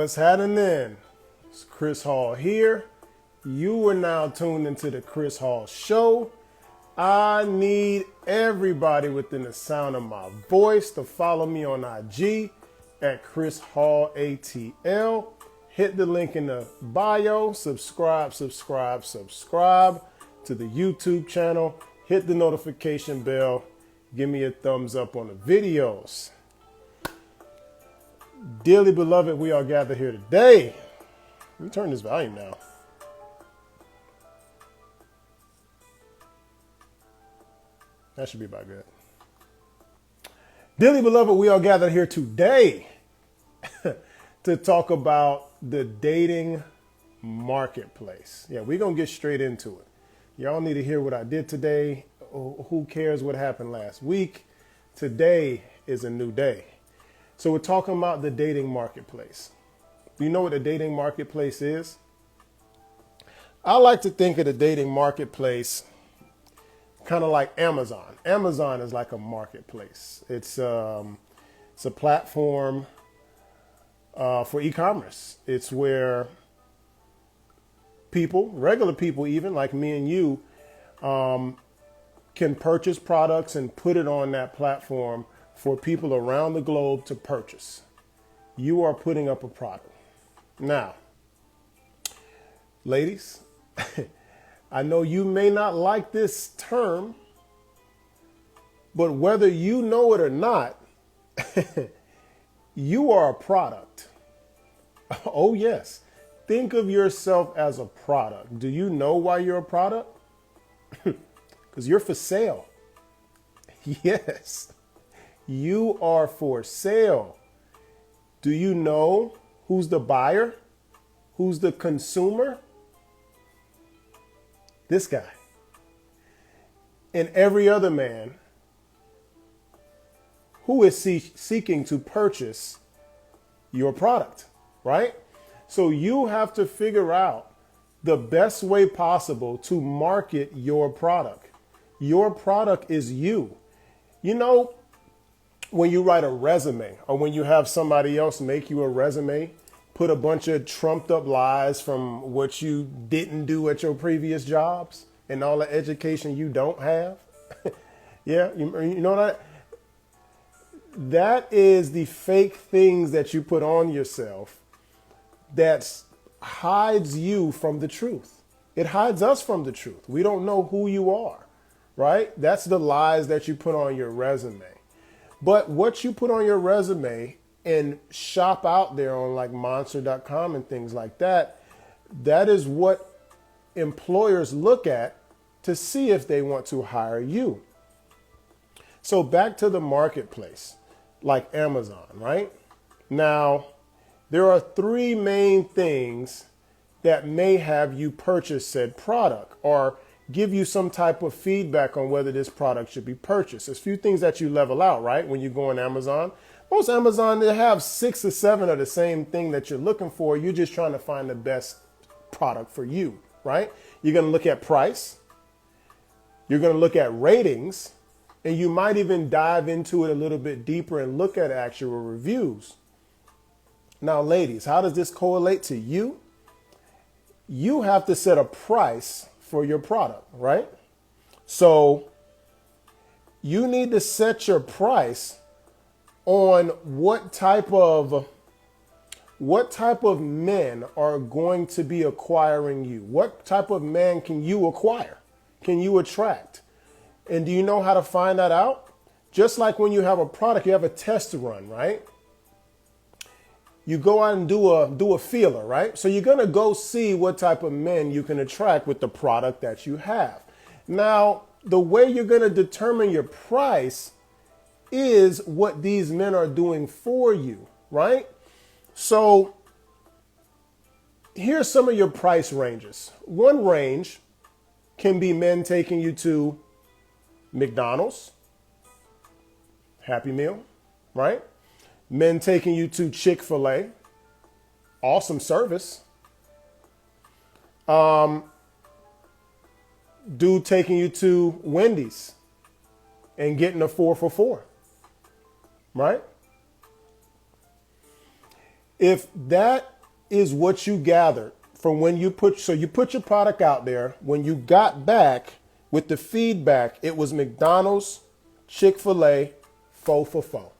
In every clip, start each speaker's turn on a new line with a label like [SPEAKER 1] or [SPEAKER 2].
[SPEAKER 1] What's happening? It's Chris Hall here. You are now tuned into the Chris Hall Show. I need everybody within the sound of my voice to follow me on IG at ChrisHallATL. Hit the link in the bio. Subscribe to the YouTube channel. Hit the notification bell. Give me a thumbs up on the videos. Dearly beloved, we are gathered here today. Let me turn this volume down. That should be about good. Dearly beloved, we are gathered here today to talk about the dating marketplace. Yeah, we're going to get straight into it. Y'all need to hear what I did today. Who cares what happened last week? Today is a new day. So we're talking about the dating marketplace. Do you know what the dating marketplace is? I like to think of the dating marketplace kind of like Amazon. Amazon is like a marketplace. It's a platform for e-commerce. It's where people, regular people even, like me and you, can purchase products and put it on that platform for people around the globe to purchase. You are putting up a product. Now, ladies, I know you may not like this term, but whether you know it or not, you are a product. Oh, yes. Think of yourself as a product. Do you know why you're a product? Because you're for sale. Yes, you are for sale. Do you know who's the buyer? Who's the consumer? This guy. And every other man who is seeking to purchase your product, right? So you have to figure out the best way possible to market your product. Your product is you. You know, when you write a resume or when you have somebody else make you a resume, put a bunch of trumped up lies from what you didn't do at your previous jobs and all the education you don't have. Yeah, you know that? That is the fake things that you put on yourself that hides you from the truth. It hides us from the truth. We don't know who you are, right? That's the lies that you put on your resume. But what you put on your resume and shop out there on like monster.com and things like that, that is what employers look at to see if they want to hire you. So back to the marketplace, like Amazon, right? Now, there are three main things that may have you purchase said product or give you some type of feedback on whether this product should be purchased. There's a few things that you level out, right? When you go on Amazon, most Amazon, they have 6 or 7 of the same thing that you're looking for. You're just trying to find the best product for you, right? You're going to look at price. You're going to look at ratings, and you might even dive into it a little bit deeper and look at actual reviews. Now, ladies, how does this correlate to you? You have to set a price for your product, right? So you need to set your price on what type of men are going to be acquiring you. What type of man can you acquire? Can you attract? And do you know how to find that out? Just like when you have a product, you have a test run, right? You go out and do a feeler, right? So you're going to go see what type of men you can attract with the product that you have. Now, the way you're going to determine your price is what these men are doing for you, right? So here's some of your price ranges. One range can be men taking you to McDonald's, Happy Meal, right? Men taking you to Chick-fil-A, awesome service. Dude taking you to Wendy's and getting a 4 for $4, right? If that is what you gathered from when you put your product out there. When you got back with the feedback, it was McDonald's, Chick-fil-A, four for four,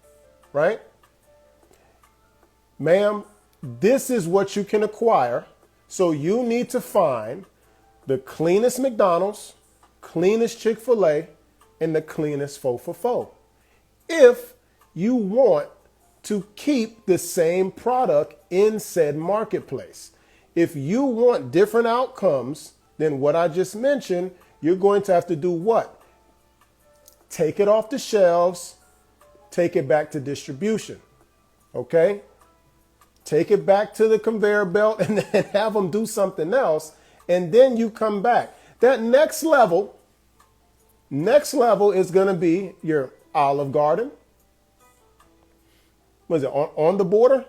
[SPEAKER 1] right? Ma'am, this is what you can acquire. So you need to find the cleanest McDonald's, cleanest Chick-fil-A, and the cleanest four for four. If you want to keep the same product in said marketplace. If you want different outcomes than what I just mentioned, you're going to have to do what? Take it off the shelves, take it back to distribution, okay? Take it back to the conveyor belt and then have them do something else, and then you come back. That next level is going to be your Olive Garden. Was it on the border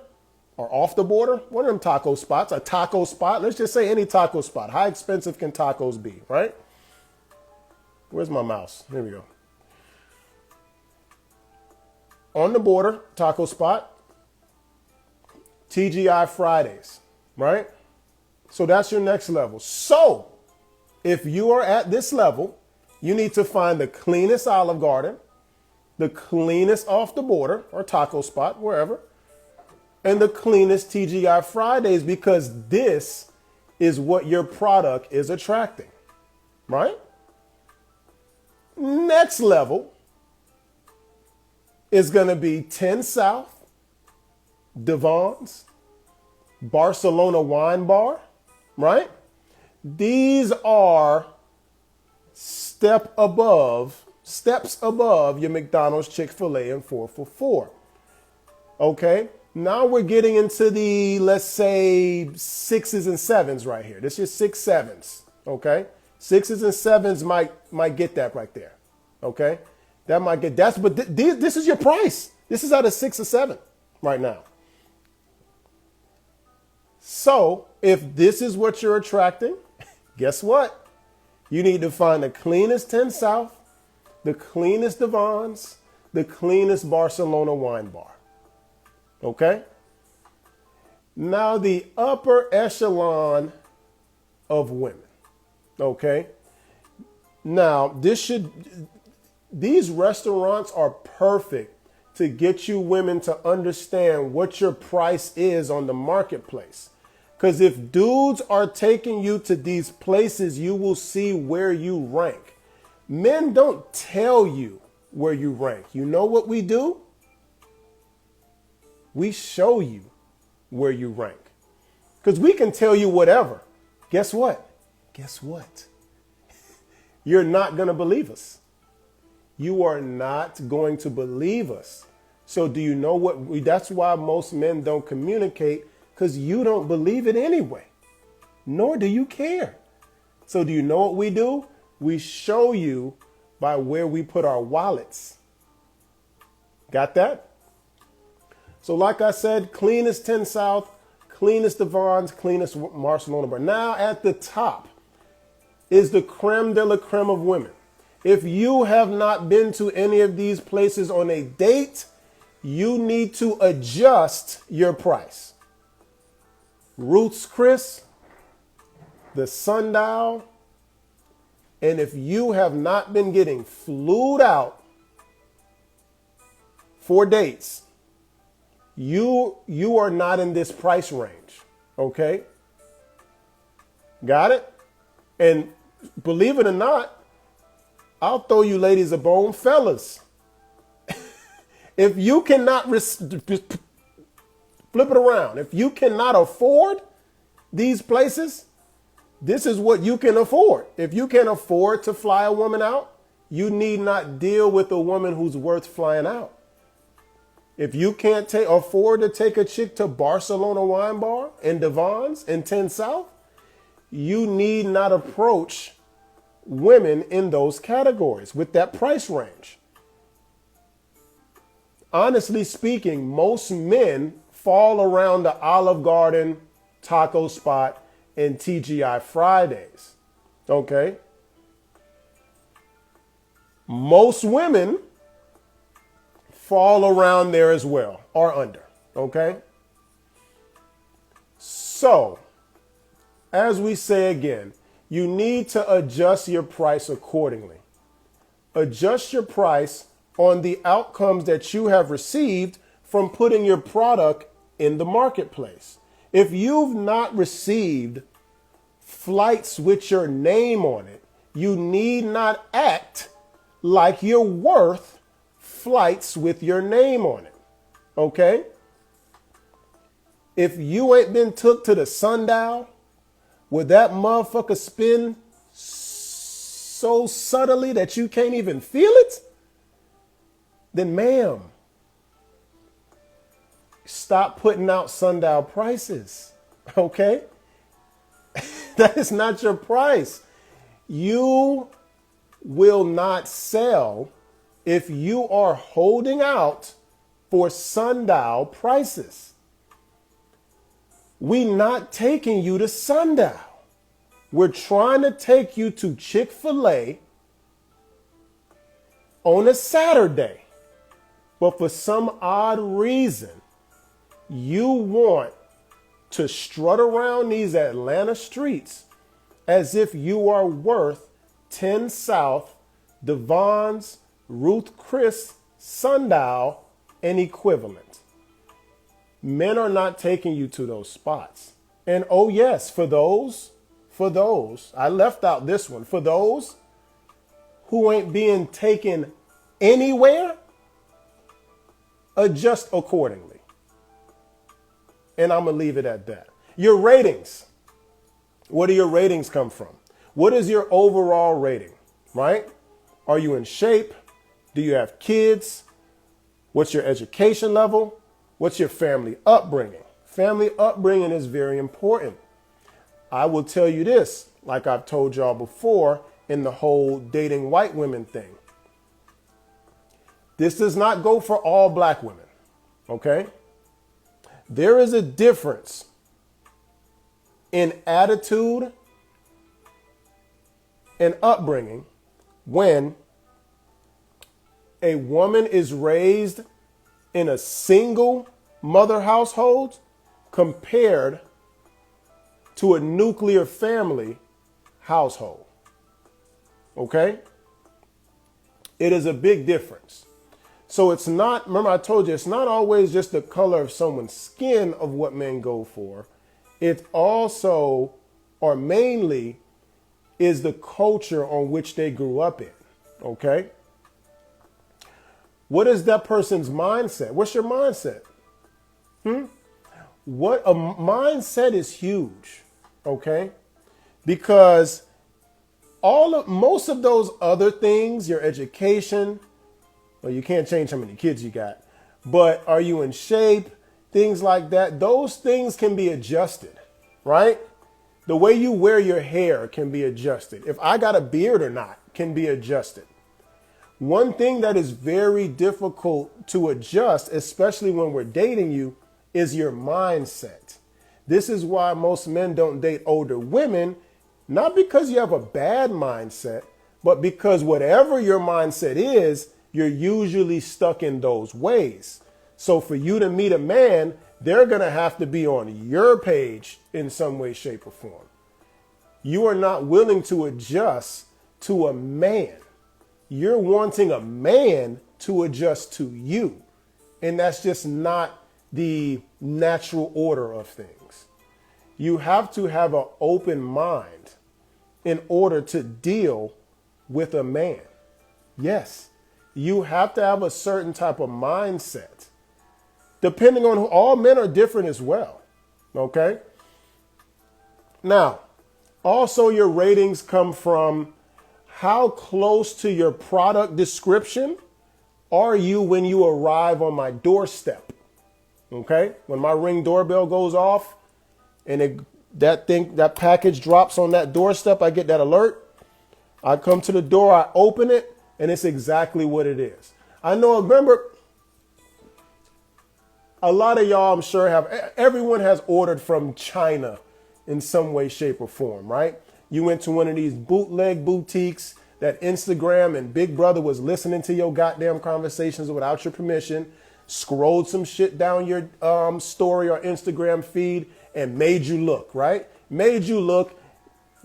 [SPEAKER 1] or off the border? One of them taco spots, a taco spot. Let's just say any taco spot. How expensive can tacos be, right? Where's my mouse? Here we go. On the border, taco spot. TGI Fridays, right? So that's your next level. So if you are at this level, you need to find the cleanest Olive Garden, the cleanest off the border or taco spot, wherever, and the cleanest TGI Fridays, because this is what your product is attracting, right? Next level is going to be 10 South, Devon's, Barcelona Wine Bar, right? These are steps above your McDonald's, Chick-fil-A, and 4 for 4. Okay, now we're getting into the, let's say, 6s and 7s right here. This is 6 7s, okay? 6s and 7s might get that right there, okay? That might get, but this is your price. This is at a 6 or 7 right now. So if this is what you're attracting, guess what? You need to find the cleanest 10 South, the cleanest Devon's, the cleanest Barcelona Wine Bar. Okay? Now the upper echelon of women. Okay? Now these restaurants are perfect to get you women to understand what your price is on the marketplace. Because if dudes are taking you to these places, you will see where you rank. Men don't tell you where you rank. You know what we do? We show you where you rank. Because we can tell you whatever. Guess what? Guess what? You're not going to believe us. You are not going to believe us. So do you know what? That's why most men don't communicate, because you don't believe it anyway, nor do you care. So do you know what we do? We show you by where we put our wallets. Got that? So like I said, cleanest 10 South, cleanest Devon's, cleanest Barcelona Bar. Now at the top is the creme de la creme of women. If you have not been to any of these places on a date, you need to adjust your price. Ruth's Chris, the Sundial, and if you have not been getting flued out for dates, you are not in this price range, okay? Got it? And believe it or not, I'll throw you ladies a bone, fellas. If you cannot flip it around. If you cannot afford these places, this is what you can afford. If you can afford to fly a woman out, you need not deal with a woman who's worth flying out. If you can't afford to take a chick to Barcelona Wine Bar and Devon's and 10 South, you need not approach women in those categories with that price range. Honestly speaking, most men fall around the Olive Garden, taco spot, and TGI Fridays. Okay? Most women fall around there as well, or under. Okay? So, as we say again, you need to adjust your price accordingly. Adjust your price on the outcomes that you have received from putting your product in the marketplace. If you've not received flights with your name on it, you need not act like you're worth flights with your name on it. Okay? If you ain't been took to the sundial where that motherfucker spin so subtly that you can't even feel it, then ma'am, stop putting out sundial prices. Okay? That is not your price. You will not sell if you are holding out for sundial prices. We not taking you to sundial. We're trying to take you to Chick-fil-A on a Saturday. But for some odd reason, you want to strut around these Atlanta streets as if you are worth 10 South, Devon's, Ruth Chris, Sundial, and equivalent. Men are not taking you to those spots. And oh yes, for those, I left out this one, for those who ain't being taken anywhere, adjust accordingly. And I'm going to leave it at that. Your ratings. Where do your ratings come from? What is your overall rating, right? Are you in shape? Do you have kids? What's your education level? What's your family upbringing? Family upbringing is very important. I will tell you this, like I've told y'all before in the whole dating white women thing. This does not go for all black women, okay? There is a difference in attitude and upbringing when a woman is raised in a single mother household compared to a nuclear family household. Okay? It is a big difference. So it's not, remember I told you, it's not always just the color of someone's skin of what men go for. It also, or mainly, is the culture on which they grew up in. Okay? What is that person's mindset? What's your mindset? What a mindset is huge. Okay? Because most of those other things, your education, well, you can't change how many kids you got, but are you in shape? Things like that. Those things can be adjusted, right? The way you wear your hair can be adjusted. If I got a beard or not can be adjusted. One thing that is very difficult to adjust, especially when we're dating you, is your mindset. This is why most men don't date older women, not because you have a bad mindset, but because whatever your mindset is, you're usually stuck in those ways. So for you to meet a man, they're going to have to be on your page in some way, shape, or form. You are not willing to adjust to a man. You're wanting a man to adjust to you. And that's just not the natural order of things. You have to have an open mind in order to deal with a man. Yes, you have to have a certain type of mindset. Depending on who, all men are different as well. Okay? Now, also your ratings come from how close to your product description are you when you arrive on my doorstep. Okay? When my Ring doorbell goes off and that package drops on that doorstep, I get that alert. I come to the door, I open it, and it's exactly what it is. I know, remember, a lot of y'all, I'm sure, everyone has ordered from China in some way, shape, or form, right? You went to one of these bootleg boutiques that Instagram and Big Brother was listening to your goddamn conversations without your permission, scrolled some shit down your story or Instagram feed, and made you look, right? Made you look.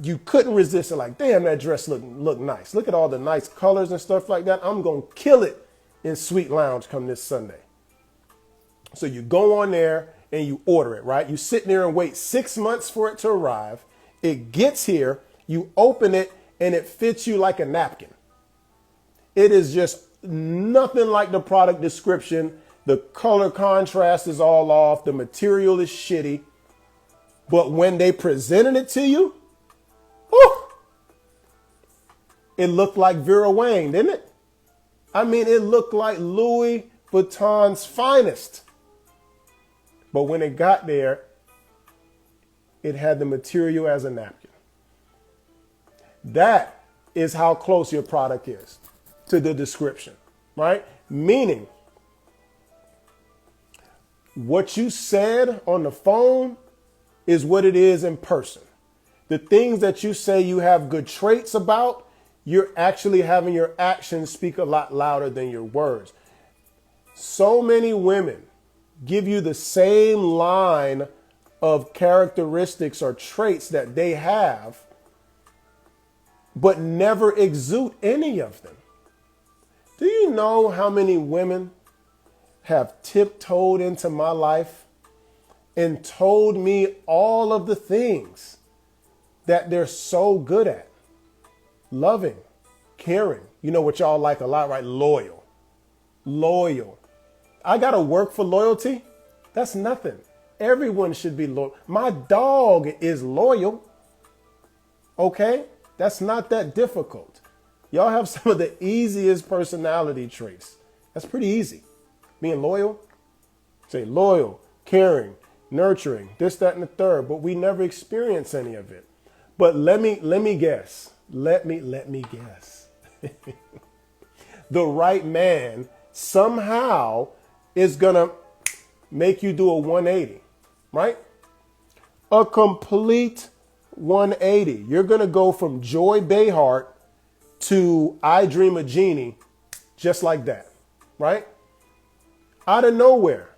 [SPEAKER 1] You couldn't resist it. Like, damn, that dress look nice. Look at all the nice colors and stuff like that. I'm going to kill it in Sweet Lounge come this Sunday. So you go on there and you order it, right? You sit there and wait 6 months for it to arrive. It gets here. You open it and it fits you like a napkin. It is just nothing like the product description. The color contrast is all off. The material is shitty. But when they presented it to you, whew, it looked like Vera Wang, didn't it? I mean, it looked like Louis Vuitton's finest. But when it got there, it had the material as a napkin. That is how close your product is to the description, right? Meaning, what you said on the phone is what it is in person. The things that you say you have good traits about, you're actually having your actions speak a lot louder than your words. So many women give you the same line of characteristics or traits that they have, but never exude any of them. Do you know how many women have tiptoed into my life and told me all of the things that they're so good at? Loving, caring. You know what y'all like a lot, right? Loyal. Loyal. I got to work for loyalty. That's nothing. Everyone should be loyal. My dog is loyal. Okay? That's not that difficult. Y'all have some of the easiest personality traits. That's pretty easy. Being loyal. Say loyal, caring, nurturing, this, that, and the third. But we never experience any of it. But let me guess. Let me guess. The right man somehow is going to make you do a 180, right? A complete 180. You're going to go from Joy Behar to I Dream of Jeannie just like that, right? Out of nowhere,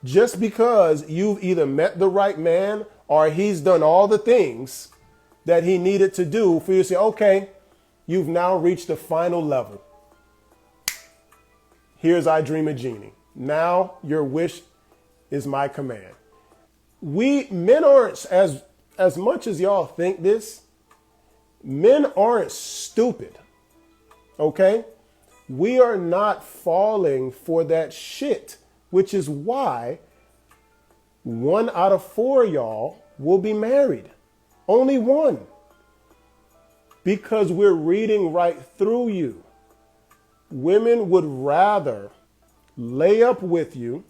[SPEAKER 1] just because you've either met the right man or he's done all the things that he needed to do for you to say, okay, you've now reached the final level. Here's I Dream of Jeannie. Now your wish is my command. We men aren't, as much as y'all think this, men aren't stupid. Okay? We are not falling for that shit, which is why 1 out of 4 of y'all will be married. Only 1. Because we're reading right through you. Women would rather lay up with you,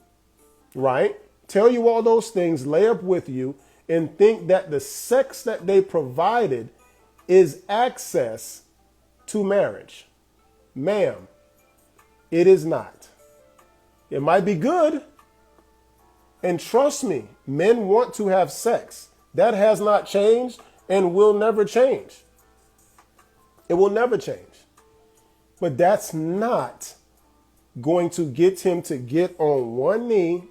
[SPEAKER 1] right? Tell you all those things, lay up with you, and think that the sex that they provided is access to marriage. Ma'am, it is not. It might be good. And trust me, men want to have sex. That has not changed and will never change. It will never change. But that's not going to get him to get on one knee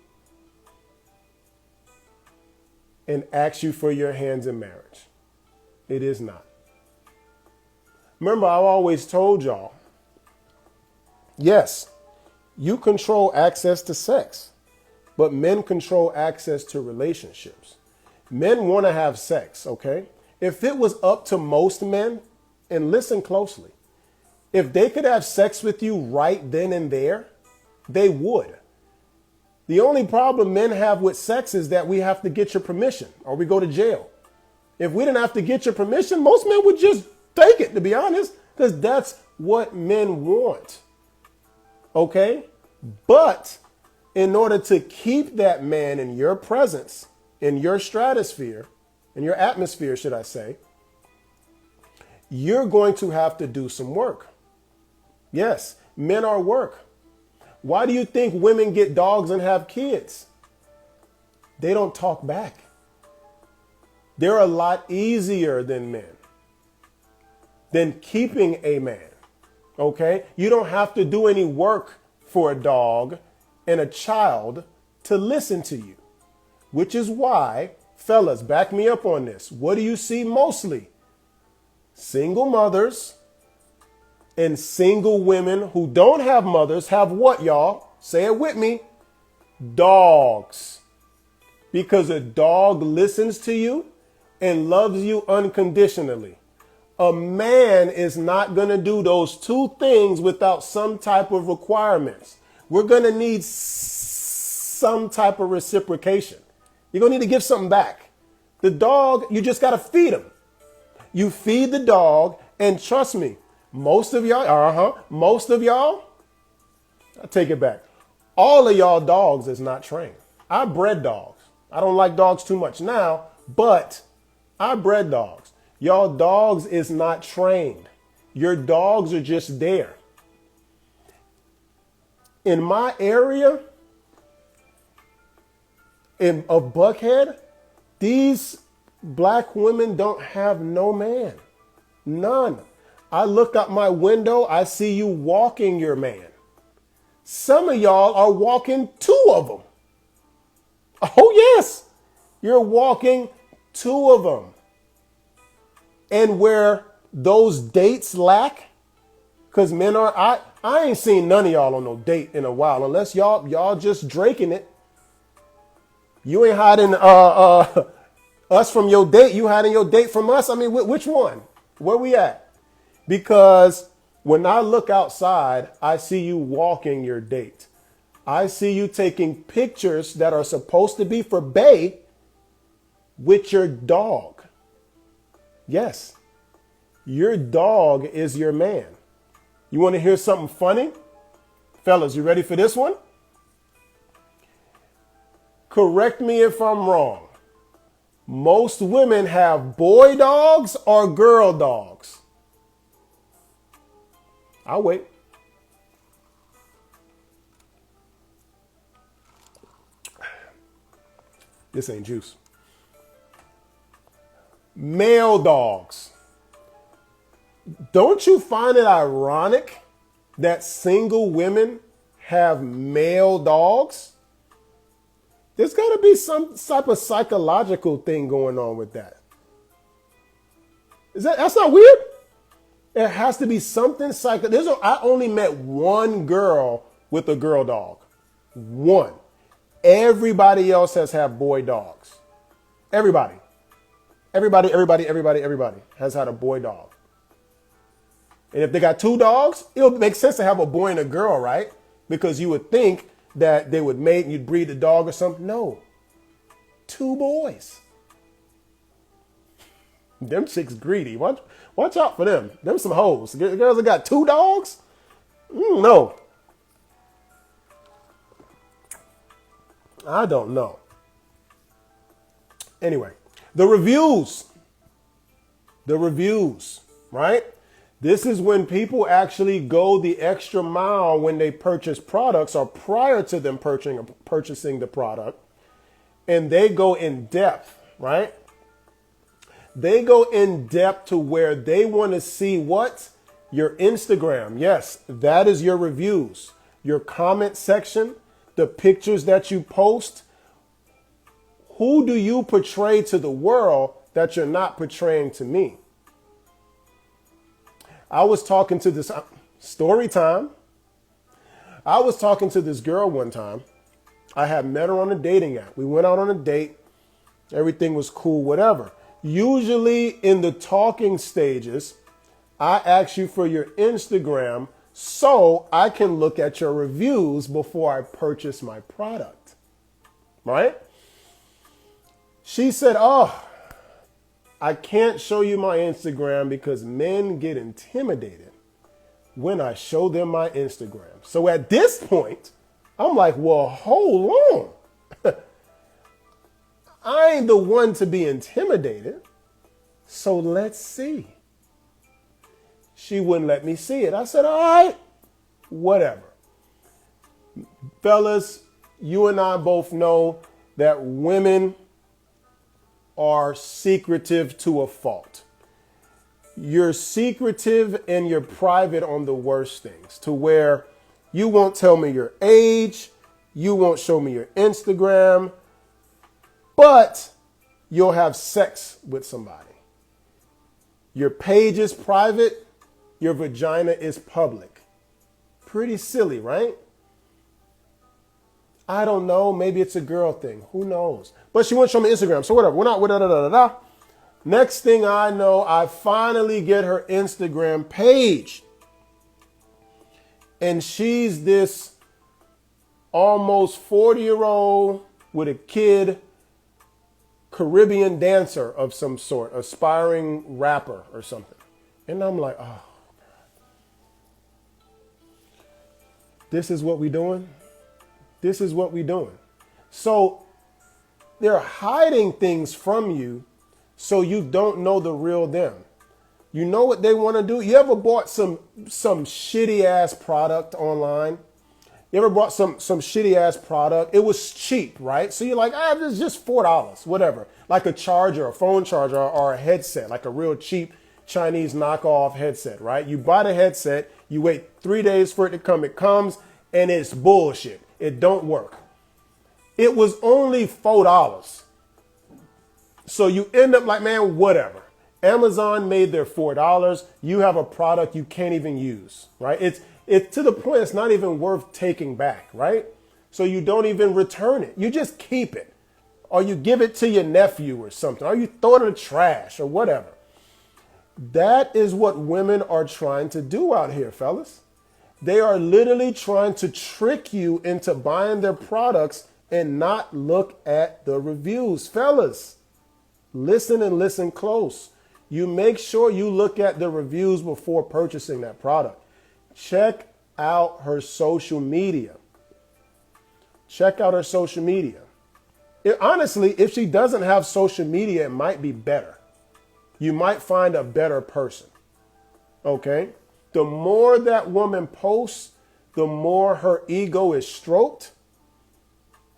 [SPEAKER 1] and ask you for your hands in marriage. It is not. Remember, I've always told y'all, yes, you control access to sex, but men control access to relationships. Men want to have sex, okay? If it was up to most men, and listen closely, if they could have sex with you right then and there, they would. The only problem men have with sex is that we have to get your permission or we go to jail. If we didn't have to get your permission, most men would just take it, to be honest, because that's what men want. Okay? But in order to keep that man in your presence, in your stratosphere, in your atmosphere, should I say, you're going to have to do some work. Yes, men are work. Why do you think women get dogs and have kids? They don't talk back. They're a lot easier than men, than keeping a man. Okay? You don't have to do any work for a dog and a child to listen to you, which is why Fellas, back me up on this. What do you see mostly? Single mothers and single women who don't have mothers have what, y'all? Say it with me. Dogs. Because a dog listens to you and loves you unconditionally. A man is not going to do those two things without some type of requirements. We're going to need some type of reciprocation. You're going to need to give something back. The dog, you just got to feed him. You feed the dog, and trust me, most of y'all, I take it back. All of y'all dogs is not trained. I bred dogs. I don't like dogs too much now, but I bred dogs. Y'all dogs is not trained. Your dogs are just there. In my area, of Buckhead, these black women don't have no man. None. I look out my window, I see you walking your man. Some of y'all are walking two of them. Oh, yes. You're walking two of them. And where those dates lack, because men are, I ain't seen none of y'all on no date in a while, unless y'all just draking it. You ain't hiding us from your date. You hiding your date from us. I mean, which one? Where we at? Because when I look outside, I see you walking your date. I see you taking pictures that are supposed to be for bae with your dog. Yes, your dog is your man. You want to hear something funny? Fellas, you ready for this one? Correct me if I'm wrong. Most women have boy dogs or girl dogs. I'll wait. This ain't juice. Male dogs. Don't you find it ironic that single women have male dogs? There's got to be some type of psychological thing going on with that. That's not weird? There has to be something I only met one girl with a girl dog. One. Everybody else has had boy dogs. Everybody has had a boy dog. And if they got two dogs, it would make sense to have a boy and a girl, right? Because you would think that they would mate and you'd breed a dog or something. No. Two boys. Them chicks greedy. Watch out for them. Them some hoes. Girls that got two dogs? No. I don't know. Anyway, the reviews, right? This is when people actually go the extra mile when they purchase products or prior to them purchasing the product, and they go in depth, right? They go in depth to where they want to see what? Your Instagram. Yes, that is your reviews, your comment section, the pictures that you post. Who do you portray to the world that you're not portraying to me? I was talking to this story time. I was talking to this girl one time. I had met her on a dating app. We went out on a date. Everything was cool, whatever. Usually in the talking stages, I ask you for your Instagram so I can look at your reviews before I purchase my product. Right? She said, "Oh, I can't show you my Instagram because men get intimidated when I show them my Instagram." So at this point, I'm like, well, hold on. I ain't the one to be intimidated. So let's see. She wouldn't let me see it. I said, all right, whatever. Fellas, you and I both know that women are secretive to a fault. You're secretive and you're private on the worst things, to where you won't tell me your age, you won't show me your Instagram, but you'll have sex with somebody. Your page is private, your vagina is public. Pretty silly, right? I don't know. Maybe it's a girl thing. Who knows? But she wouldn't show me Instagram. So whatever. We're not with da. Next thing I know, I finally get her Instagram page. And she's this almost 40-year-old with a kid, Caribbean dancer of some sort, aspiring rapper or something. And I'm like, oh, this is what we doing? This is what we doing. So they're hiding things from you so you don't know the real them. You know what they want to do? You ever bought some shitty ass product online? You ever bought some shitty ass product? It was cheap, right? So you're like, this is just $4, whatever. Like a charger, a phone charger, or a headset, like a real cheap Chinese knockoff headset, right? You buy the headset, you wait 3 days for it to come. It comes and it's bullshit. It don't work. It was only $4. So you end up like, man, whatever. Amazon made their $4. You have a product you can't even use, right? It's to the point it's not even worth taking back, right? So you don't even return it. You just keep it. Or you give it to your nephew or something. Or you throw it in the trash or whatever. That is what women are trying to do out here, fellas. They are literally trying to trick you into buying their products and not look at the reviews. Fellas, listen and listen close. You make sure you look at the reviews before purchasing that product. Check out her social media. Check out her social media. Honestly, if she doesn't have social media, it might be better. You might find a better person. Okay? The more that woman posts, the more her ego is stroked.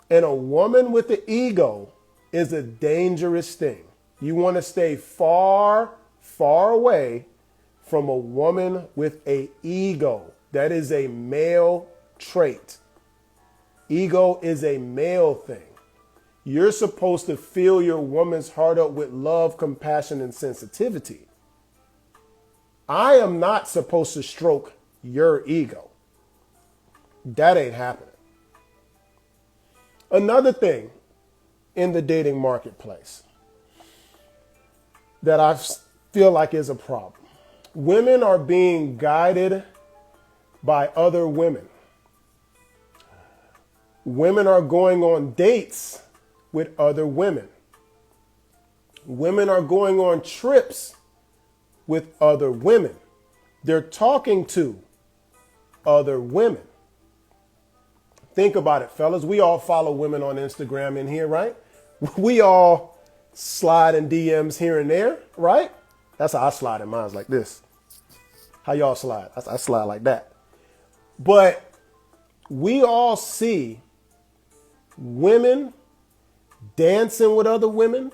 [SPEAKER 1] And a woman with an ego is a dangerous thing. You want to stay far, far away from a woman with an ego. That is a male trait. Ego is a male thing. You're supposed to fill your woman's heart up with love, compassion, and sensitivity. I am not supposed to stroke your ego. That ain't happening. Another thing in the dating marketplace that I feel like is a problem. Women are being guided by other women. Women are going on dates with other women. Women are going on trips with other women. They're talking to other women. Think about it, fellas. We all follow women on Instagram in here, right? We all slide in DMs here and there, right? That's how I slide in mine, like this. How y'all slide? I slide like that. But we all see women dancing with other women,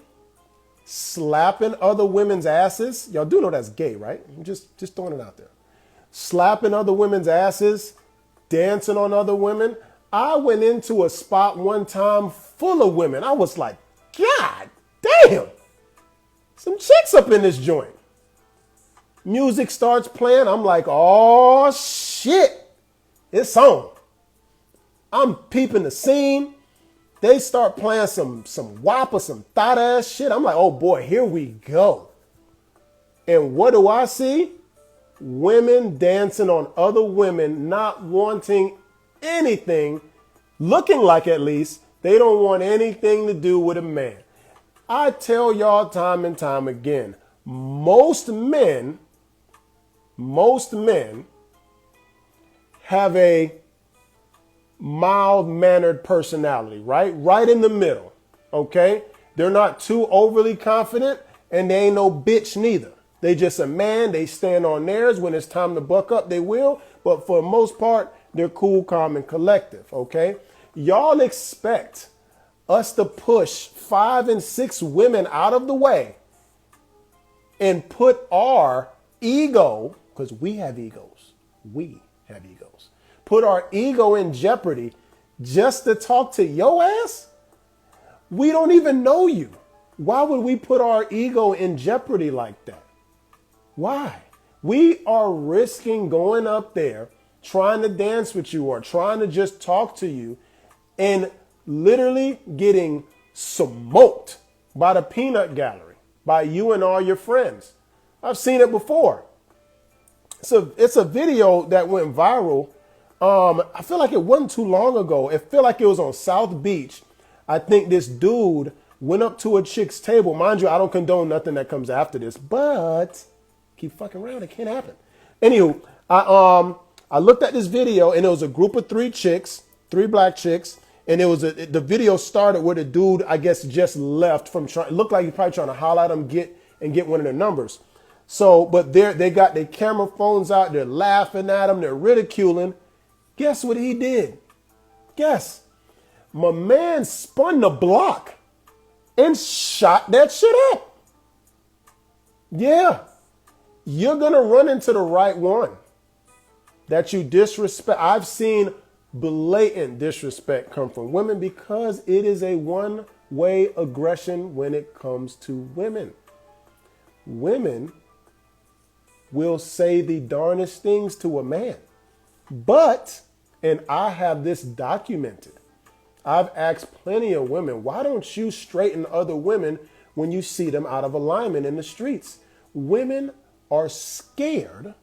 [SPEAKER 1] slapping other women's asses. Y'all do know that's gay, right? I'm just throwing it out there. Slapping other women's asses, dancing on other women. I went into a spot one time full of women. I was like, God damn, some chicks up in this joint. Music starts playing. I'm like, oh shit, it's on. I'm peeping the scene. They start playing some WAP or some thought ass shit. I'm like, oh boy, here we go. And what do I see? Women dancing on other women, not wanting anything, looking like at least they don't want anything to do with a man. I tell y'all time and time again, most men have a mild-mannered personality, right? Right in the middle, okay? They're not too overly confident, and they ain't no bitch neither. They just a man. They stand on theirs. When it's time to buck up, they will. But for the most part, they're cool, calm, and collective, okay? Y'all expect us to push 5 and 6 women out of the way and put our ego, because we have egos. We have egos. Put our ego in jeopardy just to talk to your ass? We don't even know you. Why would we put our ego in jeopardy like that? Why? We are risking going up there, trying to dance with you or trying to just talk to you and literally getting smoked by the peanut gallery, by you and all your friends. I've seen it before. So it's a video that went viral. I feel like it wasn't too long ago. It felt like it was on South Beach. I think this dude went up to a chick's table. Mind you, I don't condone nothing that comes after this, but keep fucking around. It can't happen. Anywho, I looked at this video and it was a group of 3 chicks, 3 black chicks. And the video started where the dude, I guess, just left from trying. It looked like he's probably trying to holler at them, get one of their numbers. So, but they got their camera phones out. They're laughing at him. They're ridiculing. Guess what he did? Guess. My man spun the block and shot that shit up. Yeah. You're going to run into the right one that you disrespect. I've seen blatant disrespect come from women because it is a one-way aggression when it comes to women. Women will say the darnest things to a man. But, and I have this documented, I've asked plenty of women, why don't you straighten other women when you see them out of alignment in the streets? Women are scared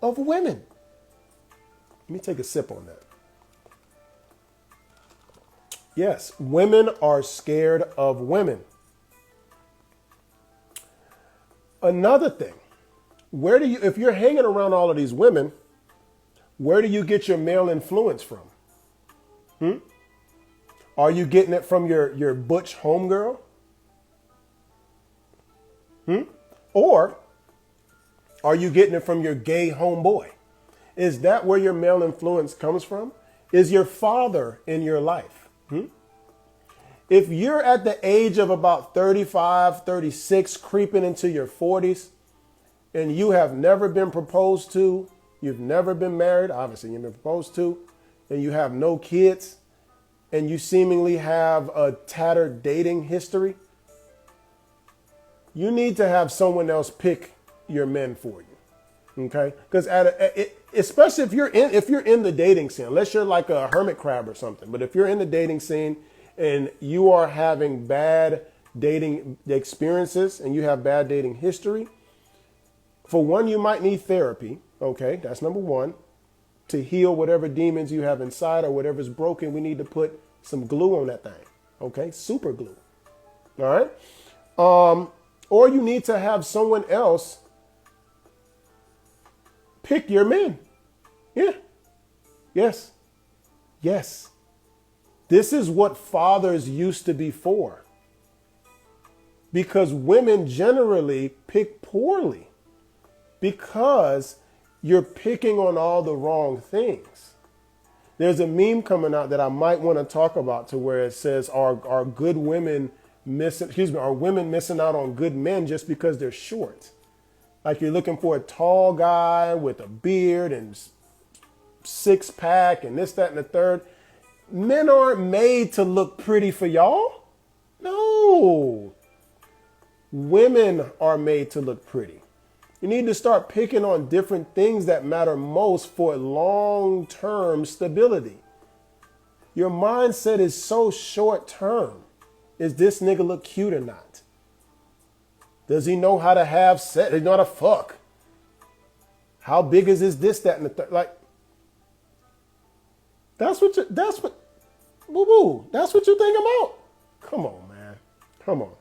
[SPEAKER 1] of women. Let me take a sip on that. Yes, women are scared of women. Another thing, if you're hanging around all of these women, where do you get your male influence from? Are you getting it from your butch homegirl? Or are you getting it from your gay homeboy? Is that where your male influence comes from? Is your father in your life? If you're at the age of about 35, 36, creeping into your 40s, and you have never been proposed to, you've never been married, obviously you've been proposed to, and you have no kids, and you seemingly have a tattered dating history, you need to have someone else pick your men for you. Okay? Because especially if you're in the dating scene, unless you're like a hermit crab or something, but if you're in the dating scene and you are having bad dating experiences and you have bad dating history, for one, you might need therapy. Okay, that's number one. To heal whatever demons you have inside or whatever's broken, we need to put some glue on that thing. Okay, super glue. All right. Or you need to have someone else pick your men. Yeah. Yes. Yes. This is what fathers used to be for. Because women generally pick poorly. Because you're picking on all the wrong things. There's a meme coming out that I might want to talk about to where it says, are women missing out on good men just because they're short? Like you're looking for a tall guy with a beard and 6-pack and this, that, and the third. Men aren't made to look pretty for y'all. No. Women are made to look pretty. You need to start picking on different things that matter most for long-term stability. Your mindset is so short-term. Is this nigga look cute or not? Does he know how to have sex? Does he know how to fuck? How big is this, that, and the third? Like, that's what you think about? Come on, man. Come on.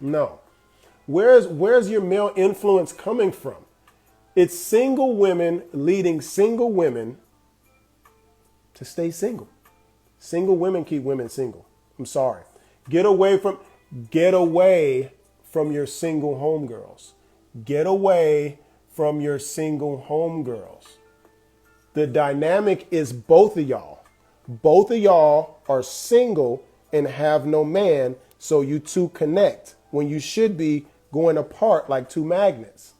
[SPEAKER 1] No. Where's your male influence coming from? It's single women leading single women to stay single. Single women keep women single. I'm sorry. Get away from your single homegirls. Get away from your single homegirls. The dynamic is both of y'all. Both of y'all are single and have no man, so you two connect when you should be going apart like two magnets.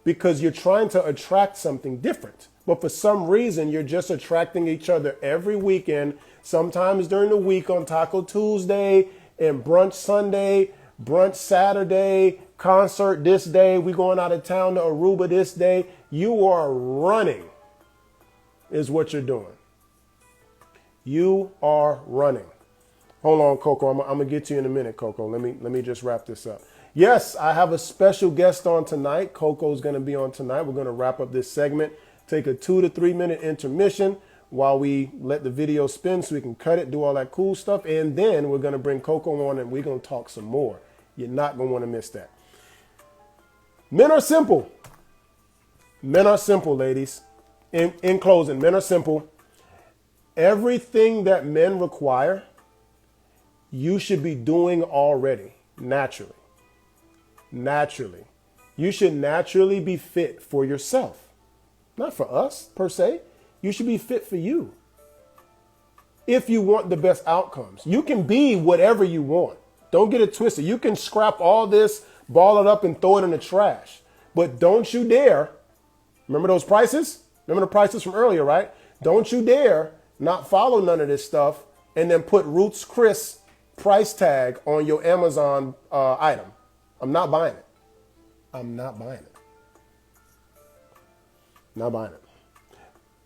[SPEAKER 1] Because you're trying to attract something different. But for some reason, you're just attracting each other every weekend, sometimes during the week on Taco Tuesday and Brunch Sunday, brunch Saturday, concert this day, we going out of town to Aruba this day. You are running is what you're doing. You are running. Hold on, Coco. I'm going to get to you in a minute, Coco. Let me just wrap this up. Yes, I have a special guest on tonight. Coco's going to be on tonight. We're going to wrap up this segment, take a 2 to 3 minute intermission while we let the video spin so we can cut it, do all that cool stuff. And then we're going to bring Coco on and we're going to talk some more. You're not going to want to miss that. Men are simple. Men are simple, ladies. In closing, men are simple. Everything that men require, you should be doing already, naturally. Naturally. You should naturally be fit for yourself. Not for us, per se. You should be fit for you. If you want the best outcomes. You can be whatever you want. Don't get it twisted. You can scrap all this, ball it up, and throw it in the trash. But don't you dare, remember those prices? Remember the prices from earlier, right? Don't you dare not follow none of this stuff and then put Roots Chris price tag on your Amazon item. I'm not buying it. I'm not buying it. Not buying it.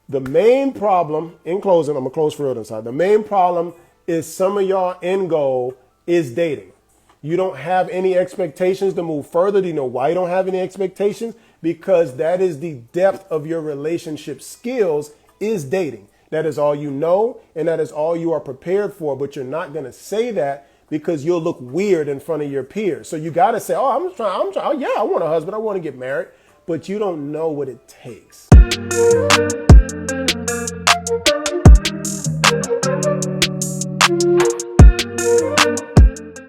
[SPEAKER 1] The main problem, in closing, I'm going to close for real inside. The main problem is some of y'all end goal is dating. You don't have any expectations to move further. Do you know why you don't have any expectations? Because that is the depth of your relationship skills is dating. That is all you know, and that is all you are prepared for. But you're not going to say that because you'll look weird in front of your peers. So you got to say, oh, I'm trying. Oh, yeah, I want a husband. I want to get married. But you don't know what it takes.